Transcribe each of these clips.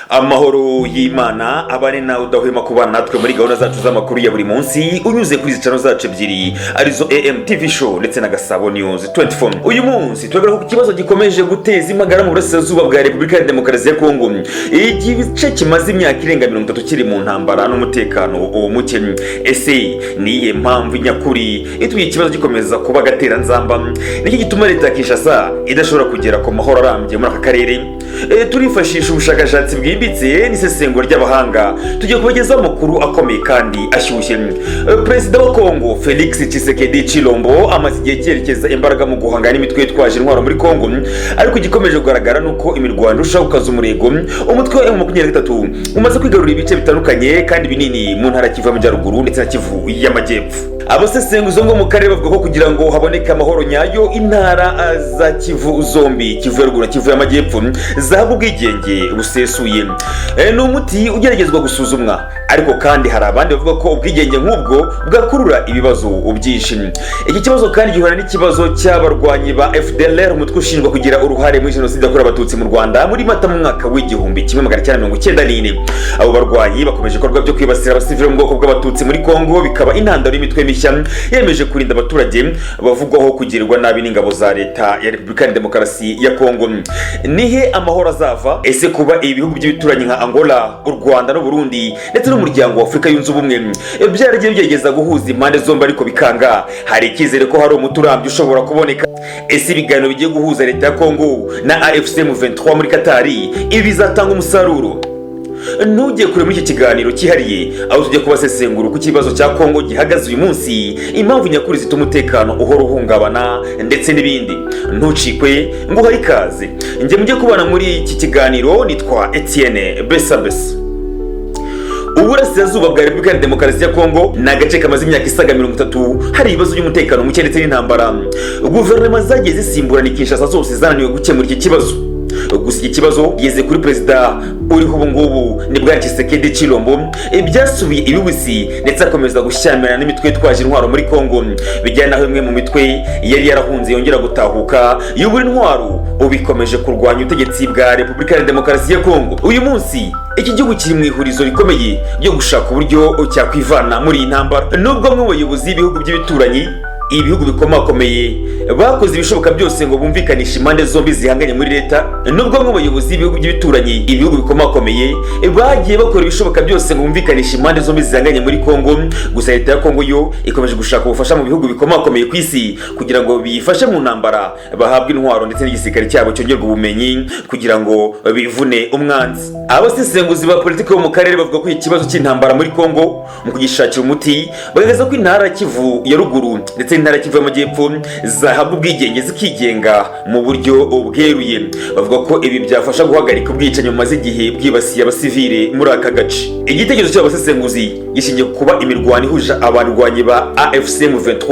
Amahoro y'Imana abane nawe udahwema kubana natwe muri gahunda zacu z'amakuru ya buri munsi unyuze kuri zicano zacu ebyiri arizo AM TV show ndetse na Gasabo News 24. Uyu munsi twagaruka ku kibazo gikomeje guteza impagara mu burasirazuba bwa Repubulika ya Demokarasi ya Congo. Igice kimaze imyaka irenga 30 kiri mu ntambara n'umutekano muke. Ese niye mpamvu nyakuri itumye ikibazo gikomeza kuba gatera nzamba? Niki gituma leta ya Kinshasa idashobora kugera ku mahoro arambye muri aka karere? Turifashisha ubushakashatsi bwimbitse n'isesengura ry'abahanga tugiye kubageza amakuru akomeye kandi ashyushye. Perezida wa Congo Felix Tshisekedi Chilombo amaze igihe cyerekeza imbaraga mu guhangana n'imitwe yitwaje intwaro muri Congo, ariko gikomeje kugaragara nuko imirwano irushaho gukaza umurego. Umutwe wa M23 umaze kwigarurira ibice bitandukanye kandi binini mu ntara Kivu y'Amajyaruguru ndetse na Kivu y'Amajyepfo. Abasesenguzi ngo mu karere bavuga ko kugira ngo haboneke amahoro nyayo intara za Kivu zombi, Kivu y'Aruguru na Kivu y'Amajyepfo, zahabwa ubwigenge busesuye. Ni umuti ugeragezwa gusuzumwa, ariko kandi hari abandi bavuga ko ubwigenge nk'ubwo bwakurura ibibazo byinshi. Iki kibazo kandi gihura n'ikibazo cy'abarwanyi ba FDLR, umutwe ushinjwa kugira uruhare muri jenoside yakorewe abatutsi mu Rwanda muri Mata mu mwaka w'igihumbi 1994. Abo barwanyi bakomeje ibikorwa byo kwibasira abasivili mu bwoko bw'abatutsi muri Congo, bikaba intandaro y'imitwe mishya yemeje kurinda abaturage bavugwaho kugirirwa nabi n'ingabo za leta ya Repubulika ya Demokarasi ya Congo. Nihe amahoro azava? Ese kuba ibihugu by'ibituranyi nka Angola, u Rwanda n'u Burundi ndetse n'umuryango wa Afurika yunze ubumwe byaragiye bigerageza guhuza impande zombi ariko bikanga, hari icyizere ko hari umuti urambye ushobora kuboneka? Ese ibiganiro bigiye guhuza leta ya Congo na AFC M23 muri Katari ibi bizatanga umusaruro? Ntujye kure muri iki kiganiro cyihariye aho tujya kubasesengura ku kibazo cya Congo gihagaze uyu munsi, impamvu nyakuri zituma umutekano uhora uhungabana ndetse n'ibindi. Ntucikwe ngo uhaye ikaze. Njye mujye kubana muri iki kiganiro, nitwa Etienne Besabes. Uburasirazuba bwa Repubulika ya Demokarasi ya Congo ni agace kamaze imyaka isaga 30 hari ibibazo by'umutekano muke ndetse n'intambara. Guverinoma zagiye zisimburana Kinshasa zose zananiwe gukemura iki kibazo. Gusa iki kibazo yeze kuri perezida uriho ubu ngubu ni bwa Tshisekedi Chilombo byasubiye ibibisi ndetse akomeza gushyamirana n'imitwe yitwaje intwaro muri Congo, bijyana naho imwe mu mitwe yari yarahunze yongera gutahuka y'uburi intwaro ubikomeje kurwanya ubutegetsi bwa Repubulika ya Demokarasi ya Congo. Uyu munsi iki gihugu kiri mu ihurizo rikomeye ryo gushaka uburyo cyakwivana muri iyi ntambara. Nubwo mu bayobozi b'ibihugu by'ibituranyi ibihugu bikomakomeye bakoze ibishoboka byose ngo bumvikanishe impande zombi zihanganye muri leta, nubwo mu bayobozi b'ibihugu by'ibituranyi ibihugu bikomakomeye bagiye bakora ibishoboka byose ngo bumvikanishe impande zombi zihanganye muri Congo, gusa leta ya Congo yo ikomeje gushaka ubufasha mu bihugu bikomakomeye ku isi kugira ngo biyifashe mu ntambara, bahabwe intwaro ndetse n'igisirikare cyabo cyongerwa ubumenyi kugira ngo bivune umwanzi. Abasesenguzi ba politiki bo mu karere bavuga ko ikibazo cy'intambara muri Congo mu kugishakira umuti bagaragaza ko intara Kivu ya ruguru ndetse intara Kivu y'Amajyepfo zahabwa ubwigenge zikigenga mu buryo bweruye. Bavuga ko ibi byafasha guhagarika ubwicanyi bumaze igihe bwibasiye abasivile muri aka gace. Igitekerezo cy'abasesenguzi gishingiye ku kuba imirwano ihuje abarwanyi ba AFC M23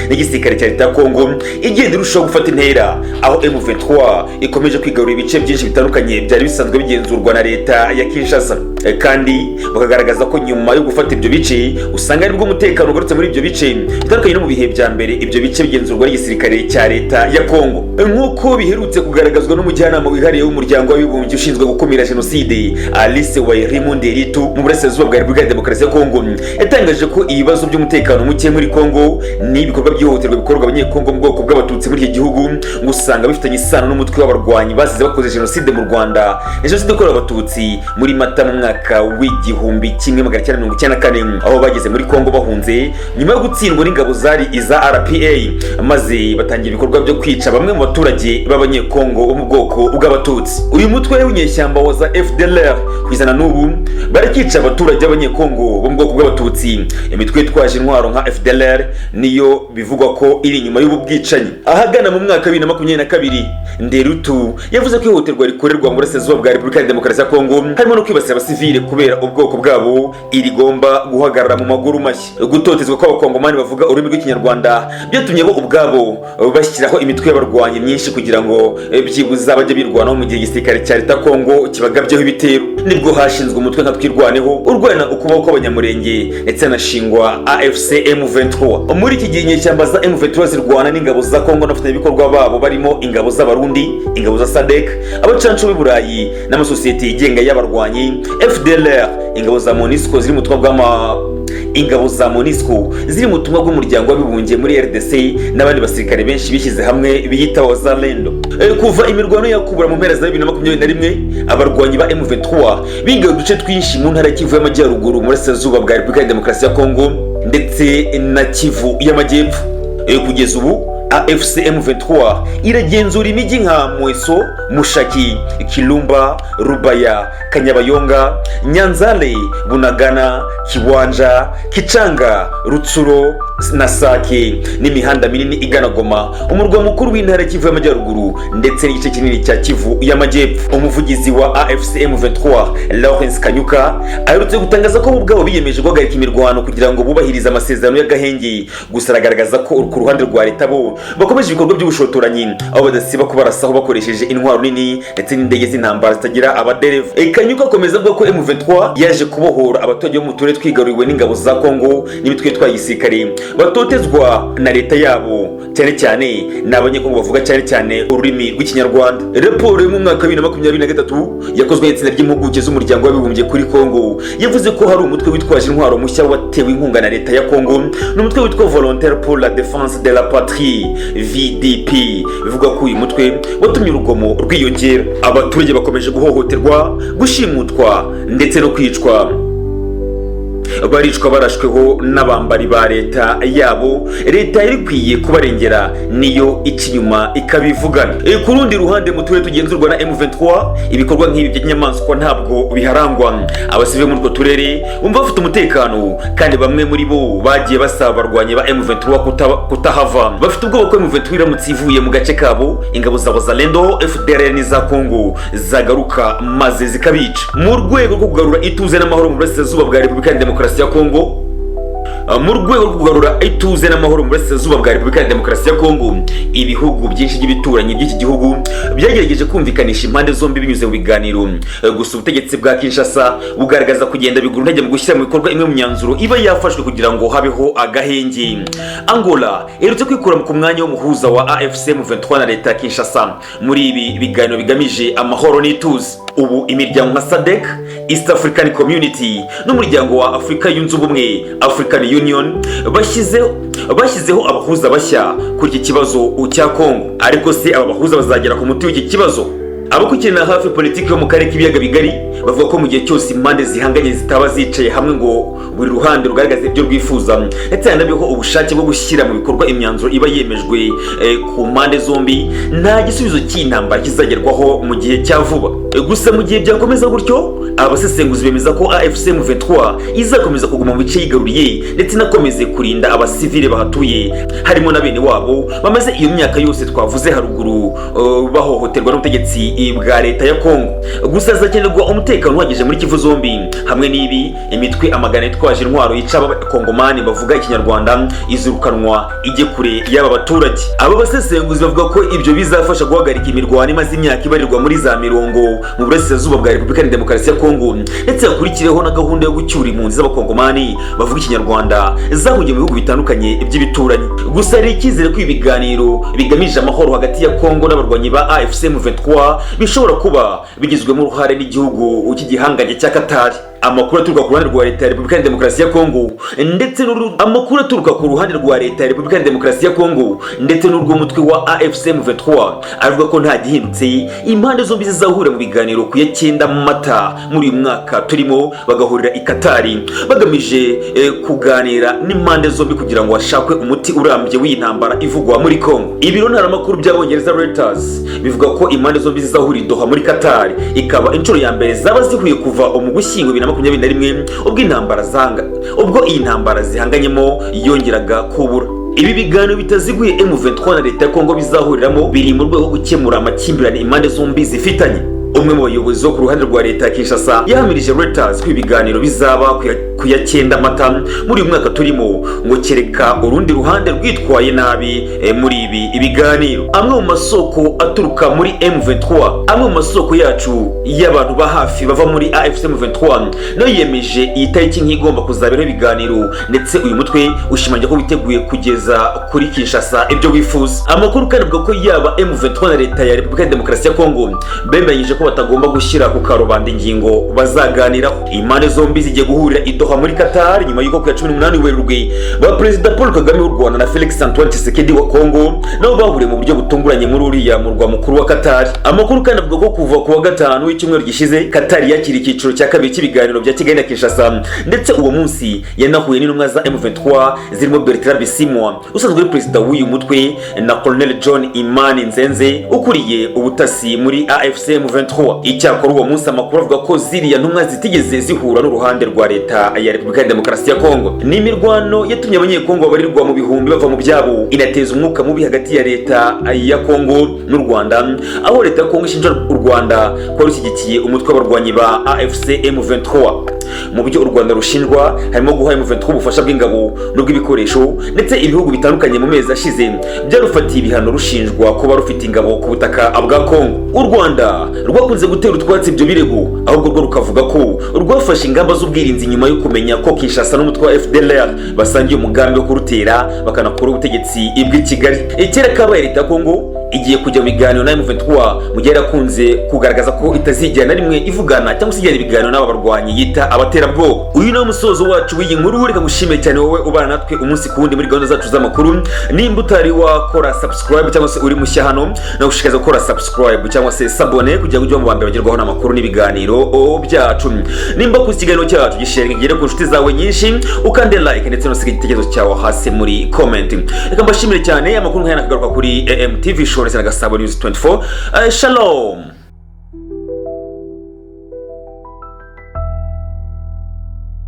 n'igisirikare cya leta ya Congo igenda irushaho gufata intera, aho M23 ikomeje kwigarurira ibice byinshi bitandukanye byari bisanzwe bigenzurwa na leta ya Kinshasa, kandi bakagaragaza ko nyuma yo gufata ibyo bice usanga aribwo umutekano ugarutse muri ibyo bice bitandukanye no mu bihe bya mbere ibyo bice bigenzurwa n'igisirikare cya leta ya Congo. Nk'uko biherutse kugaragazwa n'umujyanama wihariye w'umuryango w'abibumbye ushinzwe gukumira jenoside Alice Wairimunderitu mu burasirazuba bwa Repubulika ya Demokarasi ya Congo, yatangaje ko ibibazo by'umutekano muke muri Congo n'ibikorwa by'ihohoterwa bikorwa abanyekongo mu bwoko bw'abatutsi muri iki gihugu usanga bifitanye isano n'umutwe w'abarwanyi basize bakoze jenoside mu Rwanda, jenoside yakorewe abatutsi muri Mata mu mwaka w'igihumbi 1994, aho bageze muri Congo bahunze nyuma yo gutsindwa n'ingabo zari iza RPA, maze batangira ibikorwa byo kwica bamwe mu baturage b'abanyekongo bo mu bwoko bw'abatutsi. Uyu mutwe w'inyeshyamba wa za FDLR kwizana n'ubu barakica abaturage b'abanyekongo bo mu bwoko bw'abatutsi. Imitwe yitwaje intwaro nka FDLR niyo bivugwa ko iri inyuma y'ubu bwicanyi. Ahagana mu mwaka 2022 Nderutu yavuze ko ihohoterwa rikorerwa mu burasirazuba bwa Repubulika ya Demokarasi ya Congo harimo no kwibasira abasivile kubera ubwoko bwabo irigomba guhagarara mu maguru mashya. Gutotezwa kw'abakongomani bavuga ururimi rw'ikinyarwanda byatumye bo ubwabo bashyiraho imitwe y'abarwanyi myinshi kugira ngo byibuza bajye birwanaho mu gihe igisirikare cya leta Congo kibagabyeho ibitero. nibwo hashinzwe umutwe nka twirwaneho urwana ukubaho kw'abanyamurenge ndetse hanashingwa AFC M23. Muri iki gihe inyeshyamba za M23 zirwana n'ingabo za Congo n'abafatanyabikorwa babo barimo ingabo z'Abarundi, ingabo za SADC, abacancu b'i Burayi n'amasosiyete yigenga y'abarwanyi, FDLR, ingabo za MONUSCO ziri mu butumwa bw'umuryango w'abibumbye muri RDC n'abandi basirikare benshi bishyize hamwe biyita Wazalendo. Kuva imirwano yakubura mu mpera za 2021 abarwanyi ba M23 bingaye uduce twinshi mu ntara Kivu y'Amajyaruguru mu burasirazuba bwa Repubulika ya Demokarasi ya Congo ndetse na Kivu y'Amajyepfo. Kugeza ubu AFC M23 iragenzura imijyi nka Mweso, Mushaki, Kilumba, Rubaya, Kanyabayonga, Nyanzale, Bunagana, Kiwanja, Kichanga, Rutsuro na Sake n'imihanda minini igana Goma, umurwa mukuru w'intara Kivu y'Amajyaruguru ndetse n'igice kinini cya Kivu y'Amajyepfo. Umuvugizi wa AFC M23 Lawrence Kanyuka aherutse gutangaza ko ubwabo biyemeje guhagarika imirwano kugira ngo bubahirize amasezerano y'agahenge, gusa aragaragaza ko ku ruhande rwa leta bo bakomeje ibikorwa by'ubushotoranyi aho badasiba kubarasaho bakoresheje intwaro nini ndetse n'indege z'intambara zitagira abadereva. Kanyuka akomeza avuga ko M23 yaje kubohora abaturage bo mu turere twigaruriwe n'ingabo za Congo n'imitwe twa gisirikare batotezwa na leta yabo, cyane cyane n'abanyekongo bavuga cyane ururimi rw'ikinyarwanda. Raporo yo mu mwaka 2023 yakozwe n'itsinda ry'impuguke z'umuryango w'abibumbye kuri Congo yavuze ko hari umutwe witwaje intwaro mushya watewe inkunga na leta ya Congo n'umutwe witwa Volontaire pour la défense de la patrie VDP. Bivuga ko uyu mutwe watumye urugomo rwiyongera, abaturage bakomeje guhohoterwa, gushimutwa ndetse no kwicwa. Baricwa barashweho n'abambari ba leta yabo, leta yari ikwiye kubarengera niyo ikinyuma ikabivugana. Ku rundi ruhande mu turere tugenzurwa na M23 ibikorwa nk'ibi by'inyamaswa ntabwo biharangwa. Abasivile muri utwo turere bumva bafite umutekano kandi bamwe muri bo bagiye basaba abarwanyi ba M23 kutahava. Bafite ubwoba ko M23 iramutse ivuye mu gace kabo ingabo za Wazalendo, FDLR n'iza Congo zagaruka maze zikabica. Mu rwego rwo kugarura ituze n'amahoro mu burasirazuba bwa Repubulika ya Demokarasi ya Congo, ibihugu byinshi by'ibituranyi by'iki gihugu byagerageje kumvikanisha impande zombi binyuze mu biganiro. Gusa ubutegetsi bwa Kinshasa bugaragaza kugenda bigura intege mu gushyira mu bikorwa imwe mu myanzuro iba yafashwe kugira ngo habeho agahenge. Angola iherutse kwikura ku mwanya w'umuhuza wa AFC M23 na leta ya Kinshasa muri ibi biganiro bigamije amahoro n'ituze. Ubu imiryango nka SADC, East African Community n'umuryango wa Afrika yunze ubumwe African Union bashyizeho abahuza bashya kuri iki kibazo cya Congo. Ariko se aba bahuza bazagera ku muti w'iki kibazo? Abakurikirana hafi politiki yo mu karere k'ibiyaga bigari bavuga ko mu gihe cyose impande zihanganye zitaba zicaye hamwe ngo buri ruhande rugaragaze ibyo rwifuza ndetse hanabeho ubushake bwo gushyira mu bikorwa imyanzuro iba yemejwe ku mpande zombi, nta gisubizo cy'intambara kizagerwaho mu gihe cya vuba. Gusa mu gihe byakomeza gutyo, abasesenguzi bemeza ko AFC M23 izakomeza kuguma mu bice yigaruriye ndetse inakomeze kurinda abasivile bahatuye harimo na bene wabo bamaze iyo myaka yose twavuze haruguru bahohoterwa n'ubutegetsi bwa leta ya Congo. Gusa hazakenerwa umutekano uhagije muri Kivu zombi. Hamwe n'ibi, imitwe amagana itwaje intwaro yica abakongomani bavuga ikinyarwanda izirukanwa ijye kure y'aba baturage. Aba basesenguzi bavuga ko ibyo bizafasha guhagarika imirwano imaze imyaka ibarirwa muri za mirongo mu burasirazuba bwa Repubulika ya Demokarasi ya Congo, ndetse hakurikireho na gahunda yo gucyura impunzi z'abakongomani bavuga ikinyarwanda zahungiye mu bihugu bitandukanye by'ibituranyi. Gusa hari icyizere ko ibiganiro bigamije amahoro hagati ya Congo n'abarwanyi ba AFC M23 bishobora kuba bigizwemo uruhare n'igihugu cy'igihanganye cya Qatar. Amakuru aturuka ku ruhande rwa leta ya Repubulika ya Demokarasi ya Congo ndetse n'urw'umutwe wa AFC M23 avuga ko nta gihindutse impande zombi zizahura mu biganiro ku ya 9 Mata muri uyu mwaka turimo, bagahurira i Qatar bagamije kuganira n'impande zombi kugira ngo hashakwe umuti urambye w'intambara ivugwa muri Congo. Ibiro ntaramakuru by'Abongereza Reuters bivuga ko impande zombi zizahura i Doha muri Qatar ikaba inshuro ya mbere zaba zihuye kuva mu Gushyingo 2021 ubwo iyi ntambara zihanganyemo yongeraga kubura. Ibi biganiro bitaziguye M23 na leta ya Congo bizahuriramo biri mu rwego rwo gukemura amakimbirane impande zombi zifitanye. umwe mu bayobozi bo ku ruhande rwa leta ya Kinshasa yahamirije Reuters ko ibiganiro bizaba ku ya 9 Mata muri uyu mwaka turimo, ngo kereka urundi ruhande rwitwaye nabi muri ibi ibiganiro. Amwe mu masoko aturuka muri M23, amwe mu masoko yacu y'abantu ba hafi bava muri AFC M23 nayo yemeje iyi tariki nk'igomba kuzaberaho ibiganiro, ndetse uyu mutwe ushimangira ko witeguye kugeza kuri Kinshasa ibyo wifuza. Amakuru kandi avuga ko yaba M23 na leta ya Repubulika ya Demokarasi ya Congo bemeranyije ko batagomba gushyira ku karubanda ingingo bazaganiraho. Impande zombi zigiye guhurira i Doha muri Qatar nyuma y'uko ku ya 18 Werurwe ba Perezida Paul Kagame w'u Rwanda na Felix Antoine Tshisekedi wa Congo nabo bahuriye mu buryo butunguranye muri uriya murwa mukuru wa Qatar. Amakuru kandi avuga ko kuva ku wa gatanu w'icyumweru gishize Qatar yakira icyiciro cya kabiri cy'ibiganiro bya Kigali na Kinshasa, ndetse uwo munsi yanahuye n'intumwa za M23 zirimo Bertrand Bisimwa usanzwe ari perezida w'uyu mutwe na Colonel John Imani Nzenze ukuriye ubutasi muri AFC M23. Icyakora uwo munsi amakuru avuga ko ziriya ntumwa zitigeze zihura n'uruhande rwa leta ya Repubulika ya Demokarasi ya Congo. Ni imirwano yatumye abanyekongo babarirwa mu bihumbi bava mu byabo, inateza umwuka mubi hagati ya leta ya Congo n'u Rwanda, aho leta ya Congo ishinja u Rwanda ko rushyigikiye umutwe w'abarwanyi ba AFC M23. Mu byo u Rwanda rushinjwa harimo guha M23 ubufasha bw'ingabo n'ubw'ibikoresho, ndetse ibihugu bitandukanye mu mezi ashize byarufatiye ibihano rushinjwa kuba rufite ingabo ku butaka bwa Congo. U Rwanda rwakunze gutera utwatsi ibyo birego, ahubwo rwo rukavuga ko rwafashe ingamba z'ubwirinzi nyuma yo kumenya ko Kinshasa n'umutwe wa FDLR basangiye umugambi wo kurutera bakanakora ubutegetsi bw'i Kigali. Kera kabaye leta ya Congo igiye kujya mu biganiro na M23 mu gihe yarakunze kugaragaza ko itazigera na rimwe ivugana cyangwa se igirana ibiganiro n'aba barwanyi yita abaterabwoba. Uyu ni umusozo wacu w'iyi nkuru, reka ngushimire cyane wowe ubana natwe umunsi ku wundi muri gahunda zacu z'amakuru. Nimba utari wakora subscribe cyangwa se uri mushya hano, nagushishikariza gukora subscribe cyangwa se sabone kugira ngo ujye mu bambere bagerwaho n'amakuru n'ibiganiro byacu. Nimba ku kiganiro cyacu gisharinga gere ku nshuti zawe nyinshi, ukande like ndetse no siga igitekerezo cyawe hasi muri comment. Reka mbashimire cyane, amakuru nk'aya nakagaruka kuri AMTV Show na Gasabo News 24. Shalom.